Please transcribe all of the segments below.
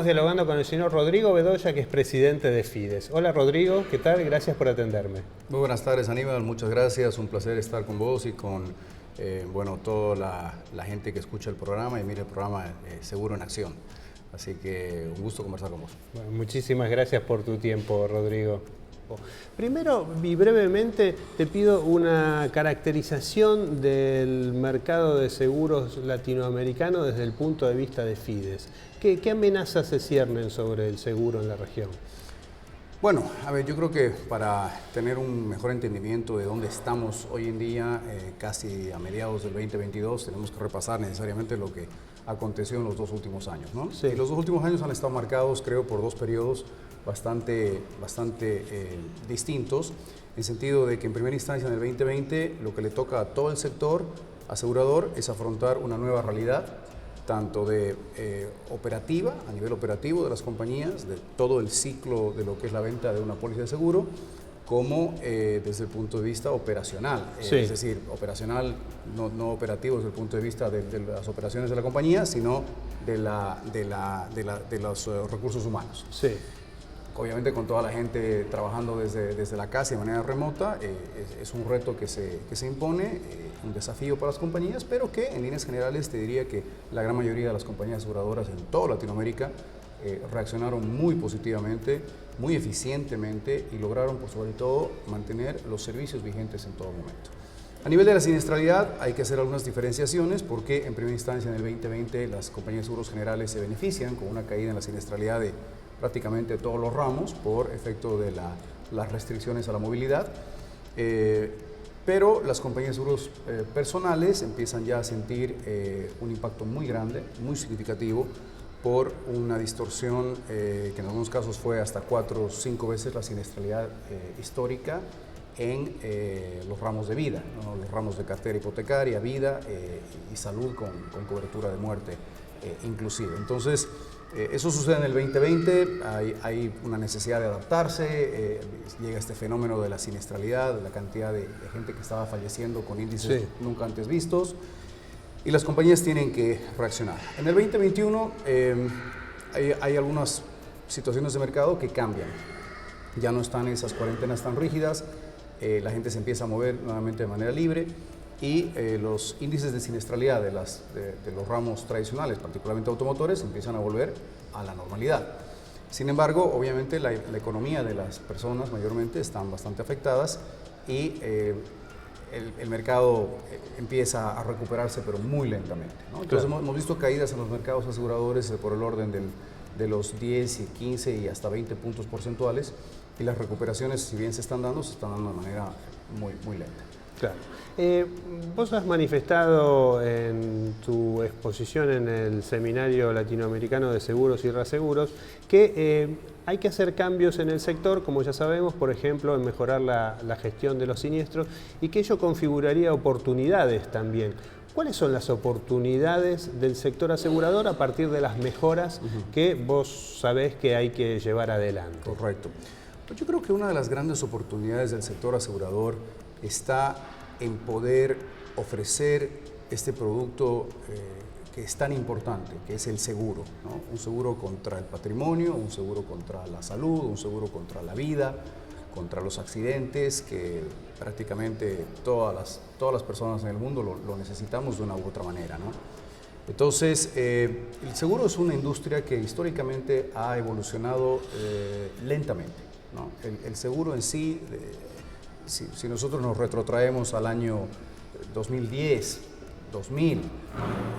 Estamos dialogando con el señor Rodrigo Bedoya, que es presidente de Fides. Hola Rodrigo, ¿qué tal? Gracias por atenderme. Muy buenas tardes, Aníbal, muchas gracias, un placer estar con vos y con toda la gente que escucha el programa y mira el programa Seguro en Acción. Así que un gusto conversar con vos. Bueno, muchísimas gracias por tu tiempo, Rodrigo. Primero y brevemente te pido una caracterización del mercado de seguros latinoamericano desde el punto de vista de Fides. ¿Qué amenazas se ciernen sobre el seguro en la región? Bueno, a ver, yo creo que para tener un mejor entendimiento de dónde estamos hoy en día, casi a mediados del 2022, tenemos que repasar necesariamente lo que aconteció en los dos últimos años, ¿no? Sí. Y los dos últimos años han estado marcados, creo, por dos periodos bastante distintos, en sentido de que en primera instancia en el 2020 lo que le toca a todo el sector asegurador es afrontar una nueva realidad, tanto de operativa, a nivel operativo de las compañías, de todo el ciclo de lo que es la venta de una póliza de seguro, como desde el punto de vista operacional, sí. Es decir, operacional, no operativo desde el punto de vista de las operaciones de la compañía, sino de los recursos humanos. Sí. Obviamente con toda la gente trabajando desde la casa de manera remota, es un reto que se impone, un desafío para las compañías, pero que en líneas generales te diría que la gran mayoría de las compañías aseguradoras en toda Latinoamérica reaccionaron muy positivamente, muy eficientemente y lograron, por sobre todo, mantener los servicios vigentes en todo momento. A nivel de la siniestralidad hay que hacer algunas diferenciaciones porque en primera instancia en el 2020 las compañías de seguros generales se benefician con una caída en la siniestralidad de prácticamente todos los ramos por efecto de las restricciones a la movilidad, pero las compañías de seguros personales empiezan ya a sentir un impacto muy grande, muy significativo, por una distorsión que en algunos casos fue hasta 4 o 5 veces la siniestralidad histórica en los ramos de vida, ¿no? Los ramos de cartera hipotecaria, vida y salud con cobertura de muerte inclusive. Entonces, eso sucede en el 2020, hay una necesidad de adaptarse, llega este fenómeno de la siniestralidad, la cantidad de gente que estaba falleciendo con índices nunca antes vistos, y las compañías tienen que reaccionar. En el 2021 hay algunas situaciones de mercado que cambian, ya no están esas cuarentenas tan rígidas, la gente se empieza a mover nuevamente de manera libre, y los índices de siniestralidad de los ramos tradicionales, particularmente automotores, empiezan a volver a la normalidad. Sin embargo, obviamente la economía de las personas mayormente están bastante afectadas y el mercado empieza a recuperarse, pero muy lentamente, ¿no? Entonces hemos visto caídas en los mercados aseguradores por el orden de los 10 y 15 y hasta 20 puntos porcentuales, y las recuperaciones, si bien se están dando de manera muy lenta. Claro. Vos has manifestado en tu exposición en el Seminario Latinoamericano de Seguros y Reaseguros que hay que hacer cambios en el sector, como ya sabemos, por ejemplo, en mejorar la gestión de los siniestros, y que ello configuraría oportunidades también. ¿Cuáles son las oportunidades del sector asegurador a partir de las mejoras que vos sabés que hay que llevar adelante? Correcto. Yo creo que una de las grandes oportunidades del sector asegurador está en poder ofrecer este producto que es tan importante, que es el seguro, ¿no? Un seguro contra el patrimonio, un seguro contra la salud, un seguro contra la vida, contra los accidentes, que prácticamente todas las personas en el mundo lo necesitamos de una u otra manera, ¿no? Entonces, el seguro es una industria que históricamente ha evolucionado lentamente, ¿no? El seguro en sí, si nosotros nos retrotraemos al año 2010, 2000,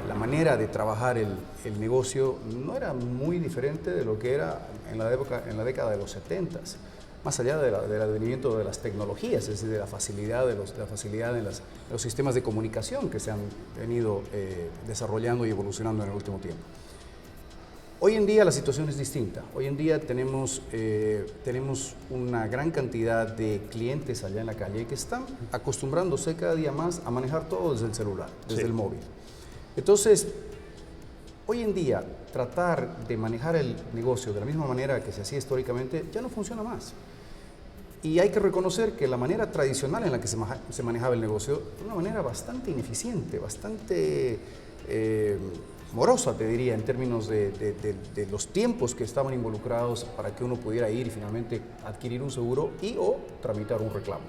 la manera de trabajar el negocio no era muy diferente de lo que era en la década de los 70s, más allá del advenimiento de las tecnologías, es decir, de la facilidad en los sistemas de comunicación que se han venido desarrollando y evolucionando en el último tiempo. Hoy en día la situación es distinta. Hoy en día tenemos una gran cantidad de clientes allá en la calle que están acostumbrándose cada día más a manejar todo desde el celular, desde el móvil. Entonces, hoy en día tratar de manejar el negocio de la misma manera que se hacía históricamente ya no funciona más. Y hay que reconocer que la manera tradicional en la que se manejaba el negocio era una manera bastante ineficiente, bastante morosa, te diría, en términos de los tiempos que estaban involucrados para que uno pudiera ir y finalmente adquirir un seguro y o tramitar un reclamo.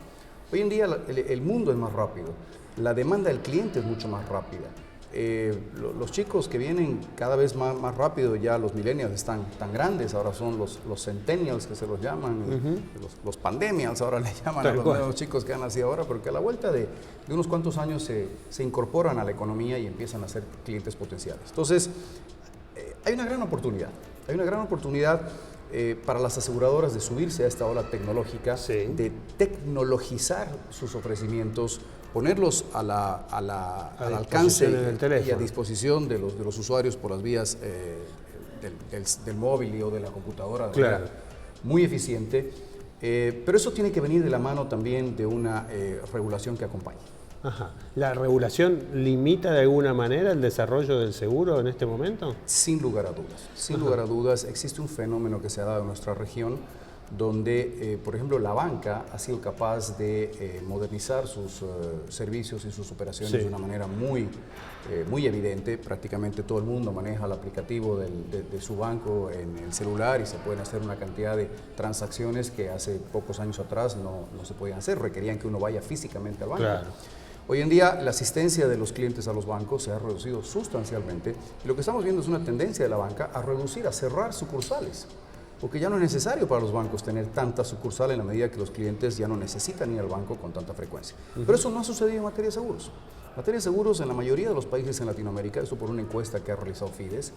Hoy en día el mundo es más rápido, la demanda del cliente es mucho más rápida. Los chicos que vienen cada vez más rápido, ya los millennials están tan grandes, ahora son los centennials que se los llaman, los pandemials ahora le llaman a los nuevos chicos que han nacido ahora, porque a la vuelta de unos cuantos años se incorporan a la economía y empiezan a ser clientes potenciales. Entonces, hay una gran oportunidad, para las aseguradoras de subirse a esta ola tecnológica, de tecnologizar sus ofrecimientos, ponerlos al alcance y a disposición de los usuarios por las vías del móvil o de la computadora, de manera muy eficiente, pero eso tiene que venir de la mano también de una regulación que acompañe. Ajá. ¿La regulación limita de alguna manera el desarrollo del seguro en este momento? Sin lugar a dudas, sin lugar a dudas. Existe un fenómeno que se ha dado en nuestra región donde, por ejemplo, la banca ha sido capaz de modernizar sus servicios y sus operaciones de una manera muy evidente. Prácticamente todo el mundo maneja el aplicativo de su banco en el celular y se pueden hacer una cantidad de transacciones que hace pocos años atrás no se podían hacer, requerían que uno vaya físicamente al banco. Hoy en día la asistencia de los clientes a los bancos se ha reducido sustancialmente y lo que estamos viendo es una tendencia de la banca a reducir, a cerrar sucursales. Porque ya no es necesario para los bancos tener tantas sucursales en la medida que los clientes ya no necesitan ir al banco con tanta frecuencia. Pero eso no ha sucedido en materia de seguros. En materia de seguros, en la mayoría de los países en Latinoamérica, esto por una encuesta que ha realizado Fides,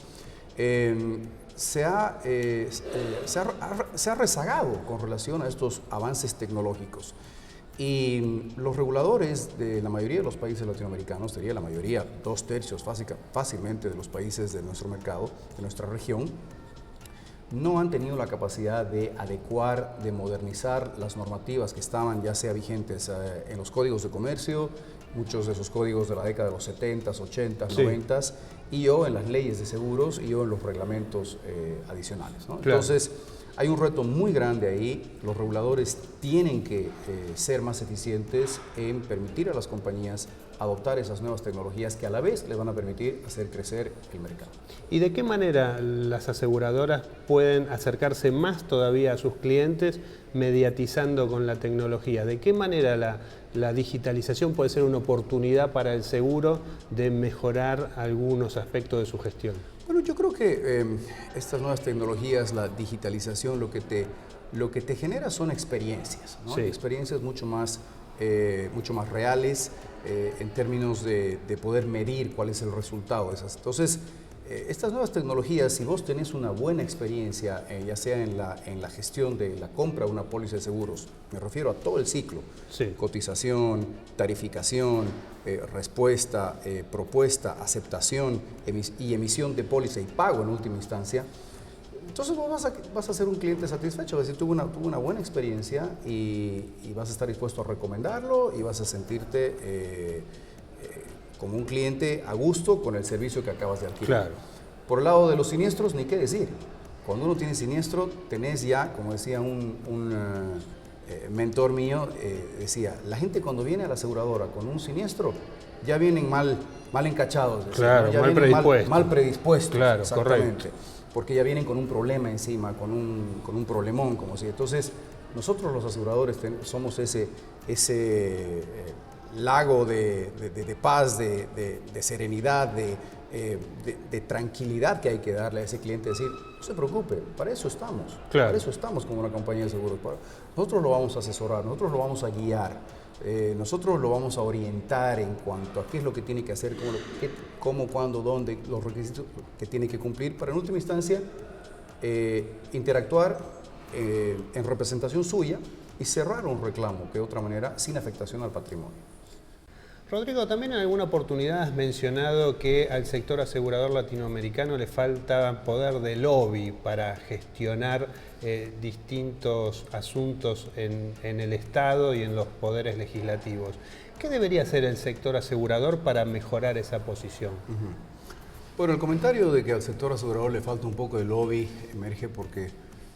se ha rezagado con relación a estos avances tecnológicos. Y los reguladores de la mayoría de los países latinoamericanos, sería la mayoría, 2/3 fácilmente de los países de nuestro mercado, de nuestra región, no han tenido la capacidad de adecuar, de modernizar las normativas que estaban ya sea vigentes en los códigos de comercio, muchos de esos códigos de la década de los 70s, 80s, 90s, y o en las leyes de seguros y o en los reglamentos adicionales, ¿no? Entonces, hay un reto muy grande ahí. Los reguladores tienen que ser más eficientes en permitir a las compañías adoptar esas nuevas tecnologías que a la vez les van a permitir hacer crecer el mercado. ¿Y de qué manera las aseguradoras pueden acercarse más todavía a sus clientes mediatizando con la tecnología? ¿De qué manera la digitalización puede ser una oportunidad para el seguro de mejorar algunos aspectos de su gestión? Bueno, yo creo que estas nuevas tecnologías, la digitalización, lo que te genera son experiencias, ¿no? Experiencias mucho más reales en términos de poder medir cuál es el resultado de esas. Entonces, estas nuevas tecnologías, si vos tenés una buena experiencia, ya sea en la gestión de la compra de una póliza de seguros, me refiero a todo el ciclo, cotización, tarificación, respuesta, propuesta, aceptación y emisión de póliza y pago en última instancia, entonces vos vas a ser un cliente satisfecho, es decir, tuvo una buena experiencia y vas a estar dispuesto a recomendarlo y vas a sentirte como un cliente a gusto con el servicio que acabas de adquirir. Por el lado de los siniestros, ni qué decir. Cuando uno tiene siniestro, tenés ya, como decía un mentor mío, decía, la gente cuando viene a la aseguradora con un siniestro, ya vienen mal encachados, decía, ya vienen mal predispuestos. Exactamente. Porque ya vienen con un problema encima, con un problemón, como si. Entonces, nosotros los aseguradores somos ese lago de paz, de serenidad, de tranquilidad que hay que darle a ese cliente, decir, no se preocupe, para eso estamos, para eso estamos como una compañía de seguros. Nosotros lo vamos a asesorar, nosotros lo vamos a guiar, nosotros lo vamos a orientar en cuanto a qué es lo que tiene que hacer, cómo, cuándo, dónde, los requisitos que tiene que cumplir para en última instancia interactuar en representación suya y cerrar un reclamo que de otra manera sin afectación al patrimonio. Rodrigo, también en alguna oportunidad has mencionado que al sector asegurador latinoamericano le falta poder de lobby para gestionar distintos asuntos en el Estado y en los poderes legislativos. ¿Qué debería hacer el sector asegurador para mejorar esa posición? Bueno, el comentario de que al sector asegurador le falta un poco de lobby emerge porque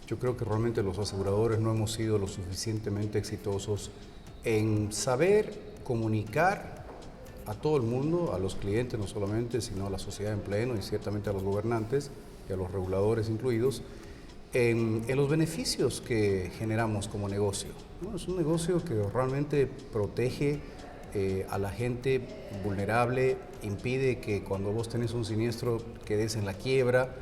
yo creo que realmente los aseguradores no hemos sido lo suficientemente exitosos en saber comunicar a todo el mundo, a los clientes no solamente, sino a la sociedad en pleno y ciertamente a los gobernantes y a los reguladores incluidos, en los beneficios que generamos como negocio, ¿no? Es un negocio que realmente protege a la gente vulnerable, impide que cuando vos tenés un siniestro quedes en la quiebra,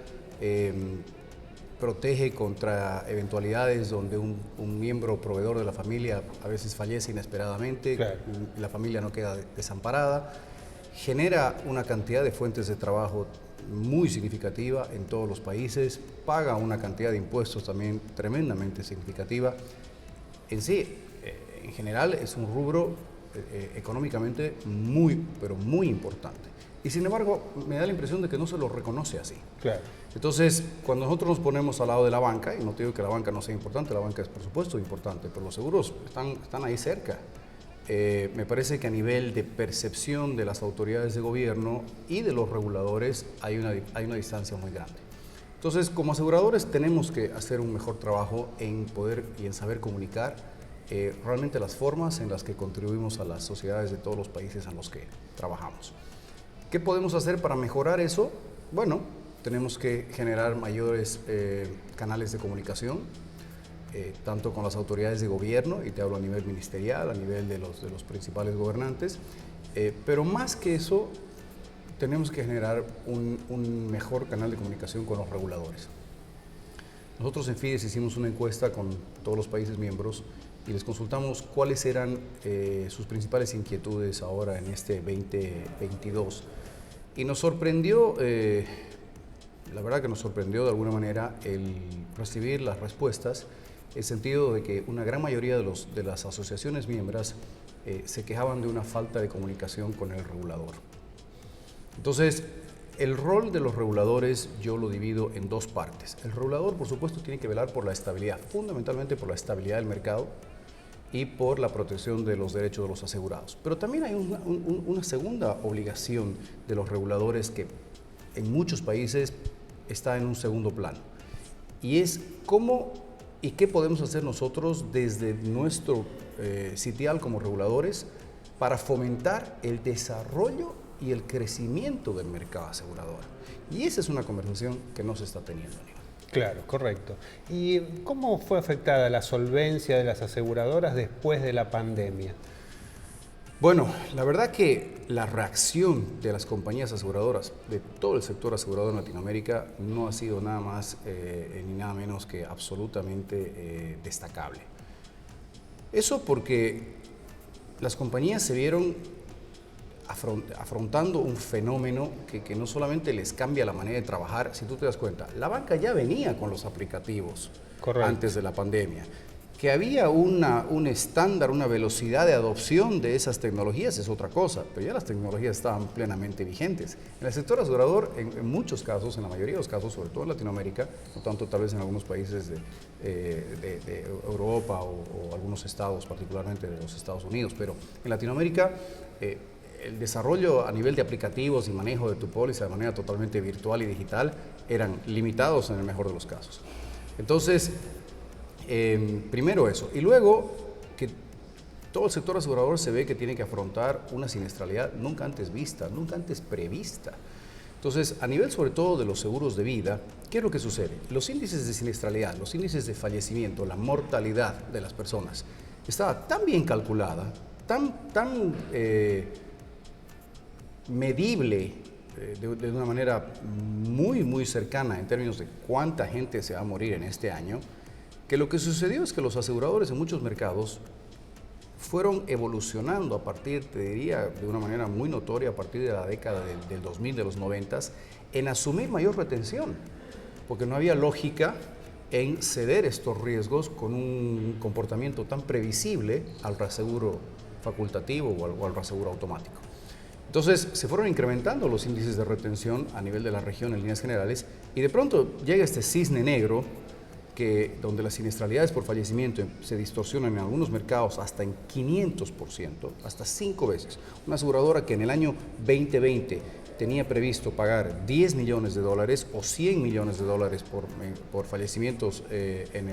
protege contra eventualidades donde un miembro proveedor de la familia a veces fallece inesperadamente, claro, y la familia no queda desamparada, genera una cantidad de fuentes de trabajo muy significativa en todos los países, paga una cantidad de impuestos también tremendamente significativa. En sí, en general es un rubro económicamente muy, pero muy importante. Y sin embargo, me da la impresión de que no se lo reconoce así. Claro. Entonces, cuando nosotros nos ponemos al lado de la banca, y no te digo que la banca no sea importante, la banca es por supuesto importante, pero los seguros están ahí cerca. Me parece que a nivel de percepción de las autoridades de gobierno y de los reguladores hay una distancia muy grande. Entonces, como aseguradores tenemos que hacer un mejor trabajo en poder y en saber comunicar realmente las formas en las que contribuimos a las sociedades de todos los países en los que trabajamos. ¿Qué podemos hacer para mejorar eso? Bueno, tenemos que generar mayores canales de comunicación, tanto con las autoridades de gobierno, y te hablo a nivel ministerial, a nivel de los principales gobernantes, pero más que eso, tenemos que generar un mejor canal de comunicación con los reguladores. Nosotros en Fides hicimos una encuesta con todos los países miembros y les consultamos cuáles eran sus principales inquietudes ahora en este 2022. Y nos sorprendió, la verdad que nos sorprendió de alguna manera el recibir las respuestas, en el sentido de que una gran mayoría de las asociaciones miembros se quejaban de una falta de comunicación con el regulador. Entonces, el rol de los reguladores yo lo divido en dos partes. El regulador, por supuesto, tiene que velar por la estabilidad, fundamentalmente por la estabilidad del mercado y por la protección de los derechos de los asegurados. Pero también hay una segunda obligación de los reguladores que en muchos países está en un segundo plano, y es cómo y qué podemos hacer nosotros desde nuestro sitial como reguladores para fomentar el desarrollo y el crecimiento del mercado asegurador. Y esa es una conversación que no se está teniendo. Claro, correcto. ¿Y cómo fue afectada la solvencia de las aseguradoras después de la pandemia? Bueno, la verdad que la reacción de las compañías aseguradoras, de todo el sector asegurador en Latinoamérica, no ha sido nada más ni nada menos que absolutamente destacable. Eso porque las compañías se vieron afrontando un fenómeno que no solamente les cambia la manera de trabajar. Si tú te das cuenta, la banca ya venía con los aplicativos. Correcto. Antes de la pandemia. Que había un estándar, una velocidad de adopción de esas tecnologías es otra cosa, pero ya las tecnologías estaban plenamente vigentes. En el sector asegurador, en muchos casos, en la mayoría de los casos, sobre todo en Latinoamérica, no tanto tal vez en algunos países de Europa o algunos estados, particularmente de los Estados Unidos, pero en Latinoamérica el desarrollo a nivel de aplicativos y manejo de tu póliza de manera totalmente virtual y digital eran limitados en el mejor de los casos. Entonces, primero eso, y luego que todo el sector asegurador se ve que tiene que afrontar una siniestralidad nunca antes vista, nunca antes prevista. Entonces, a nivel sobre todo de los seguros de vida, ¿qué es lo que sucede? Los índices de siniestralidad, los índices de fallecimiento, la mortalidad de las personas, estaba tan bien calculada, tan medible de una manera muy cercana en términos de cuánta gente se va a morir en este año, que lo que sucedió es que los aseguradores en muchos mercados fueron evolucionando a partir, te diría, de una manera muy notoria a partir de la década del 2000, de los 90, en asumir mayor retención, porque no había lógica en ceder estos riesgos con un comportamiento tan previsible al reaseguro facultativo o al reaseguro automático. Entonces se fueron incrementando los índices de retención a nivel de la región en líneas generales, y de pronto llega este cisne negro donde las siniestralidades por fallecimiento se distorsionan en algunos mercados hasta en 500%, hasta 5 veces. Una aseguradora que en el año 2020 tenía previsto pagar $10 millones o $100 millones por fallecimientos en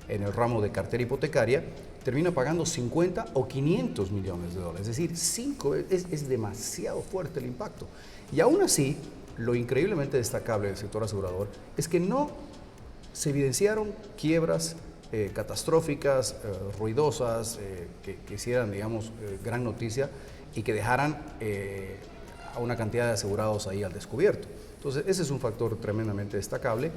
en el ramo de cartera hipotecaria, termina pagando 50 o 500 millones de dólares. Es decir, 5 es demasiado fuerte el impacto. Y aún así, lo increíblemente destacable del sector asegurador es que no se evidenciaron quiebras catastróficas, ruidosas, que hicieran, digamos, gran noticia y que dejaran a una cantidad de asegurados ahí al descubierto. Entonces, ese es un factor tremendamente destacable,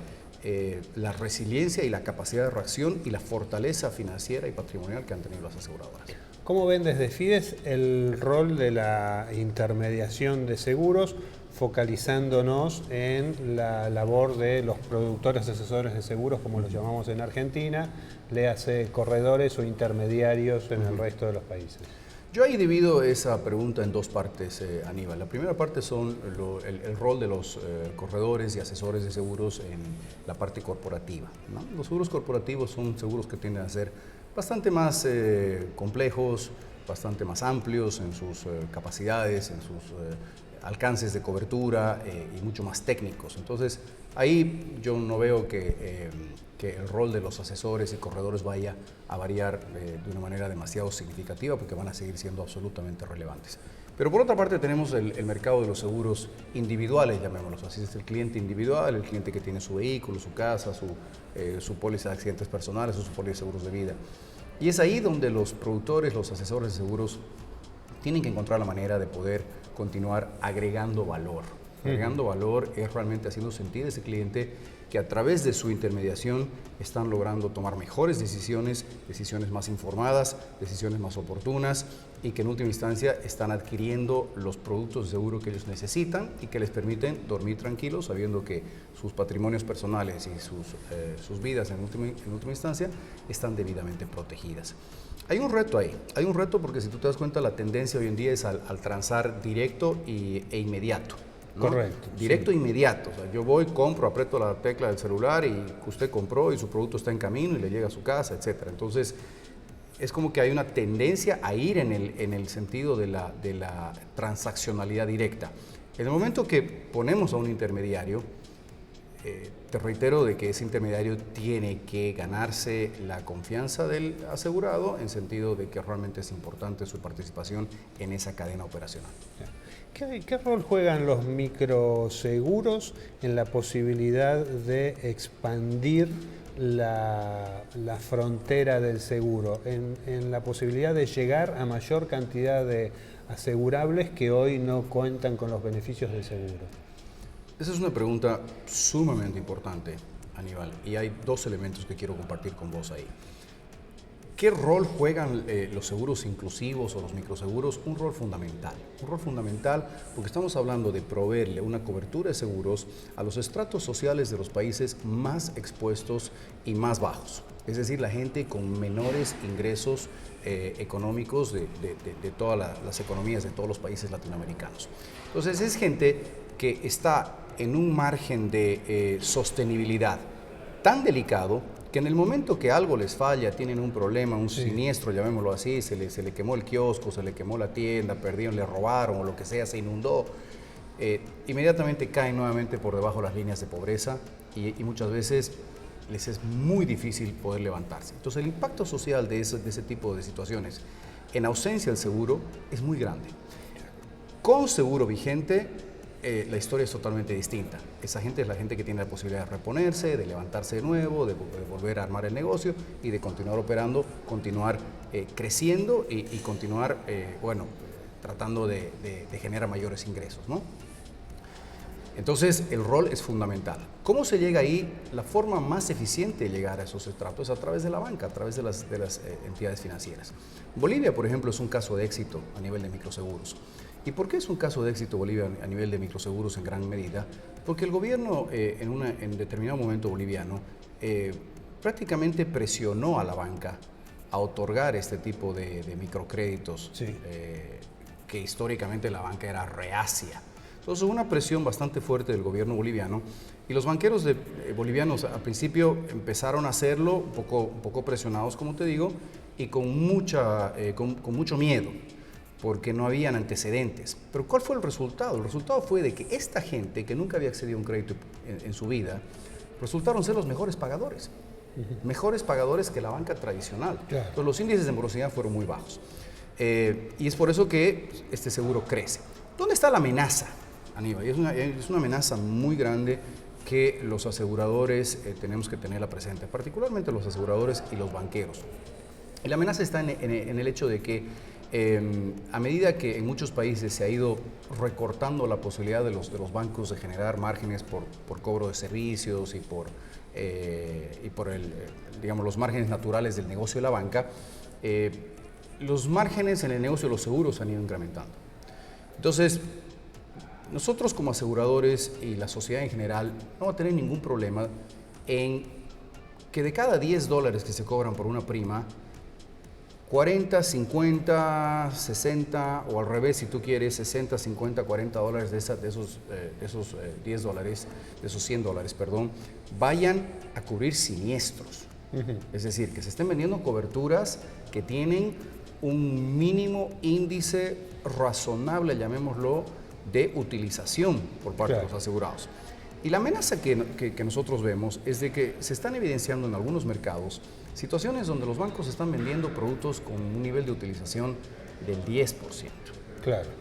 la resiliencia y la capacidad de reacción y la fortaleza financiera y patrimonial que han tenido las aseguradoras. ¿Cómo ven desde Fides el rol de la intermediación de seguros, focalizándonos en la labor de los productores asesores de seguros, como los llamamos en Argentina, léase corredores o intermediarios en el resto de los países? Yo ahí divido esa pregunta en dos partes, Aníbal. La primera parte son el rol de los corredores y asesores de seguros en la parte corporativa, ¿no? Los seguros corporativos son seguros que tienden a ser bastante más complejos, bastante más amplios en sus capacidades, en sus alcances de cobertura y mucho más técnicos. Entonces, ahí yo no veo que el rol de los asesores y corredores vaya a variar de una manera demasiado significativa, porque van a seguir siendo absolutamente relevantes. Pero por otra parte tenemos el mercado de los seguros individuales, llamémoslos así, es el cliente individual, el cliente que tiene su vehículo, su casa, su póliza de accidentes personales o su póliza de seguros de vida. Y es ahí donde los productores, los asesores de seguros tienen que encontrar la manera de poder continuar agregando valor. Agregando valor es realmente haciendo sentir a ese cliente que a través de su intermediación están logrando tomar mejores decisiones, decisiones más informadas, decisiones más oportunas y que en última instancia están adquiriendo los productos de seguro que ellos necesitan y que les permiten dormir tranquilos sabiendo que sus patrimonios personales y sus vidas en última instancia están debidamente protegidas. Hay un reto ahí, hay un reto porque si tú te das cuenta la tendencia hoy en día es al transar directo e inmediato. ¿no? Correcto. Directo e inmediato. O sea, yo voy, compro, aprieto la tecla del celular y usted compró y su producto está en camino y le llega a su casa, etc. Entonces, es como que hay una tendencia a ir en el sentido de la transaccionalidad directa. En el momento que ponemos a un intermediario, te reitero de que ese intermediario tiene que ganarse la confianza del asegurado en sentido de que realmente es importante su participación en esa cadena operacional. ¿Qué rol juegan los microseguros en la posibilidad de expandir la frontera del seguro, en la posibilidad de llegar a mayor cantidad de asegurables que hoy no cuentan con los beneficios del seguro? Esa es una pregunta sumamente importante, Aníbal, y hay dos elementos que quiero compartir con vos ahí. ¿Qué rol juegan los seguros inclusivos o los microseguros? Un rol fundamental porque estamos hablando de proveerle una cobertura de seguros a los estratos sociales de los países más expuestos y más bajos, es decir, la gente con menores ingresos económicos de todas las economías de todos los países latinoamericanos. Entonces es gente que está en un margen de sostenibilidad tan delicado que en el momento que algo les falla, tienen un problema, un siniestro, llamémoslo así, se le quemó el kiosco, se le quemó la tienda, perdieron, le robaron o lo que sea, se inundó, inmediatamente caen nuevamente por debajo de las líneas de pobreza y muchas veces les es muy difícil poder levantarse. Entonces el impacto social de ese tipo de situaciones en ausencia del seguro es muy grande. Con seguro vigente, la historia es totalmente distinta. Esa gente es la gente que tiene la posibilidad de reponerse, de levantarse de nuevo, de volver a armar el negocio y de continuar operando, continuar creciendo y continuar, tratando de generar mayores ingresos, ¿no? Entonces, el rol es fundamental. ¿Cómo se llega ahí? La forma más eficiente de llegar a esos estratos es a través de la banca, a través de las entidades financieras. Bolivia, por ejemplo, es un caso de éxito a nivel de microseguros. ¿Y por qué es un caso de éxito Bolivia a nivel de microseguros en gran medida? Porque el gobierno en determinado momento boliviano prácticamente presionó a la banca a otorgar este tipo de microcréditos que históricamente la banca era reacia. Entonces hubo una presión bastante fuerte del gobierno boliviano y los banqueros bolivianos al principio empezaron a hacerlo un poco presionados, como te digo, y con mucho miedo, porque no habían antecedentes. Pero ¿cuál fue el resultado? El resultado fue de que esta gente que nunca había accedido a un crédito en su vida, resultaron ser los mejores pagadores. mejores pagadores que la banca tradicional. Claro. Entonces los índices de morosidad fueron muy bajos. Y es por eso que este seguro crece. ¿Dónde está la amenaza, Aníbal? Es una amenaza muy grande que los aseguradores tenemos que tenerla presente, particularmente los aseguradores y los banqueros. Y la amenaza está en el hecho de que a medida que en muchos países se ha ido recortando la posibilidad de los bancos de generar márgenes por cobro de servicios y por digamos, los márgenes naturales del negocio de la banca, los márgenes en el negocio de los seguros han ido incrementando. Entonces, nosotros como aseguradores y la sociedad en general no va a tener ningún problema en que de cada $10 que se cobran por una prima, 40, 50, 60 o al revés, si tú quieres, 60, 50, 40 dólares de esos $10, de esos $100, perdón, vayan a cubrir siniestros. Es decir, que se estén vendiendo coberturas que tienen un mínimo índice razonable, llamémoslo, de utilización por parte de los asegurados. Y la amenaza que nosotros vemos es de que se están evidenciando en algunos mercados situaciones donde los bancos están vendiendo productos con un nivel de utilización del 10%,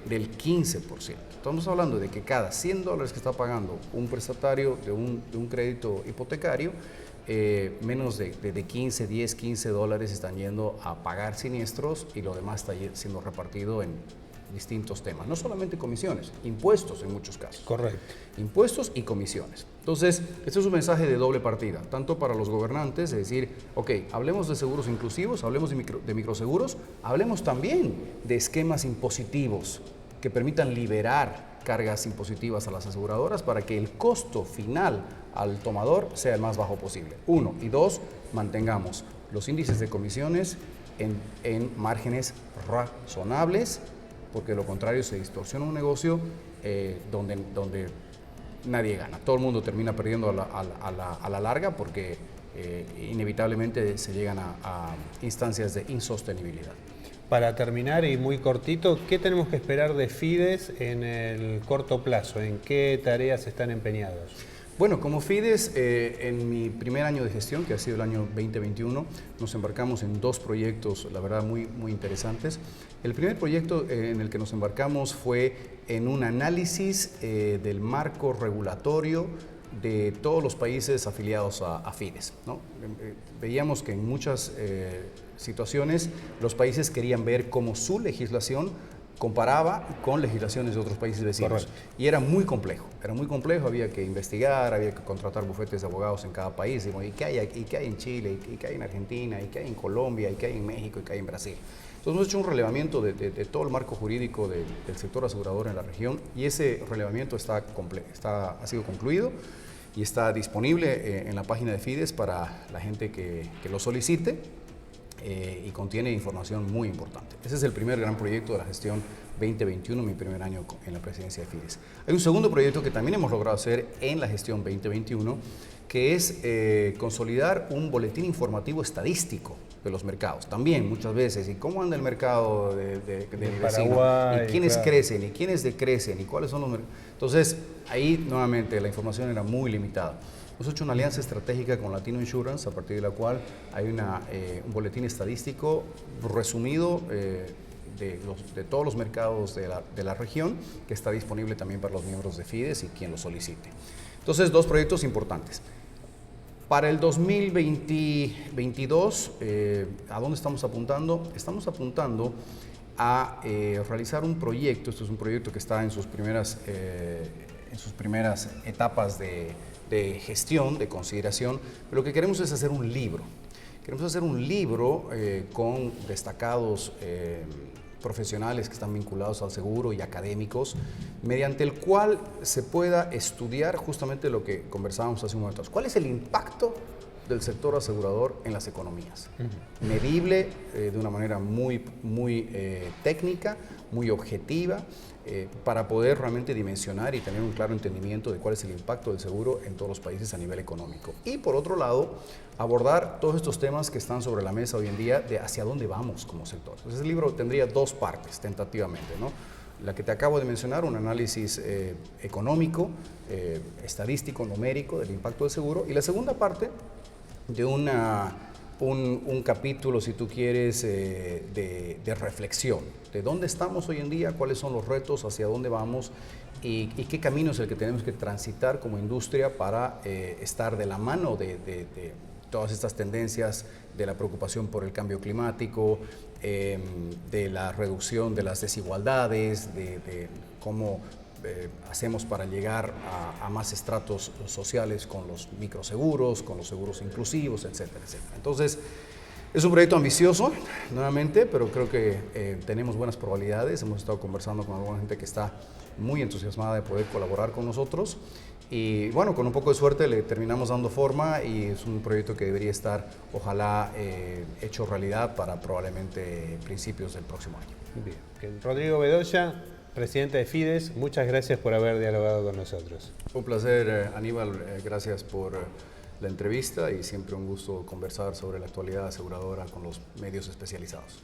del 15%. Estamos hablando de que cada $100 que está pagando un prestatario de un crédito hipotecario, menos de 15, 10, 15 dólares están yendo a pagar siniestros y lo demás está siendo repartido en distintos temas, no solamente comisiones, impuestos en muchos casos. Correcto. Impuestos y comisiones. Entonces, este es un mensaje de doble partida, tanto para los gobernantes, es decir, ok, hablemos de seguros inclusivos, hablemos de microseguros, hablemos también de esquemas impositivos que permitan liberar cargas impositivas a las aseguradoras para que el costo final al tomador sea el más bajo posible. 1 y 2, mantengamos los índices de comisiones en márgenes razonables, porque de lo contrario se distorsiona un negocio donde nadie gana. Todo el mundo termina perdiendo a la larga porque inevitablemente se llegan a instancias de insostenibilidad. Para terminar y muy cortito, ¿qué tenemos que esperar de Fides en el corto plazo? ¿En qué tareas están empeñados? Bueno, como Fides, en mi primer año de gestión, que ha sido el año 2021, nos embarcamos en 2 proyectos, la verdad, muy, muy interesantes. El primer proyecto en el que nos embarcamos fue en un análisis del marco regulatorio de todos los países afiliados a Fides, ¿no? Veíamos que en muchas situaciones los países querían ver cómo su legislación comparaba con legislaciones de otros países vecinos. Correcto. Y era muy complejo, había que investigar, había que contratar bufetes de abogados en cada país, y qué hay en Chile, y qué hay en Argentina, y qué hay en Colombia, y qué hay en México, y qué hay en Brasil. Entonces hemos hecho un relevamiento de todo el marco jurídico del sector asegurador en la región, y ese relevamiento ha sido concluido y está disponible en la página de Fides para la gente que lo solicite. Y contiene información muy importante. Ese es el primer gran proyecto de la gestión 2021, mi primer año en la presidencia de Fides. Hay un segundo proyecto que también hemos logrado hacer en la gestión 2021, que es consolidar un boletín informativo estadístico de los mercados. También muchas veces, ¿y cómo anda el mercado de mi vecino? Paraguay, ¿Y quiénes crecen? ¿Y quiénes decrecen? ¿Y cuáles son los mercados? Entonces, ahí nuevamente la información era muy limitada. Hemos hecho una alianza estratégica con Latino Insurance, a partir de la cual hay un boletín estadístico resumido de todos los mercados de la región, que está disponible también para los miembros de Fides y quien lo solicite. Entonces, 2 proyectos importantes. Para el 2022, ¿a dónde estamos apuntando? Estamos apuntando a realizar un proyecto. Esto es un proyecto que está en sus primeras etapas de gestión, de consideración, pero lo que queremos es hacer un libro. Queremos hacer un libro con destacados profesionales que están vinculados al seguro y académicos, mediante el cual se pueda estudiar justamente lo que conversábamos hace un momento. ¿Cuál es el impacto del sector asegurador en las economías? Medible de una manera muy técnica, muy objetiva, para poder realmente dimensionar y tener un claro entendimiento de cuál es el impacto del seguro en todos los países a nivel económico. Y por otro lado, abordar todos estos temas que están sobre la mesa hoy en día de hacia dónde vamos como sector. Entonces el libro tendría 2 partes tentativamente, ¿no? La que te acabo de mencionar, un análisis económico, estadístico, numérico del impacto del seguro, y la segunda parte un capítulo, si tú quieres, de reflexión, de dónde estamos hoy en día, cuáles son los retos, hacia dónde vamos y qué camino es el que tenemos que transitar como industria para estar de la mano de todas estas tendencias, de la preocupación por el cambio climático, de la reducción de las desigualdades, de cómo hacemos para llegar a más estratos sociales con los microseguros, con los seguros inclusivos, etcétera, etcétera. Entonces, es un proyecto ambicioso, nuevamente, pero creo que tenemos buenas probabilidades. Hemos estado conversando con alguna gente que está muy entusiasmada de poder colaborar con nosotros. Y bueno, con un poco de suerte le terminamos dando forma y es un proyecto que debería estar, ojalá, hecho realidad para probablemente principios del próximo año. Bien. Rodrigo Bedoya, presidente de Fides, muchas gracias por haber dialogado con nosotros. Un placer, Aníbal, gracias por la entrevista y siempre un gusto conversar sobre la actualidad aseguradora con los medios especializados.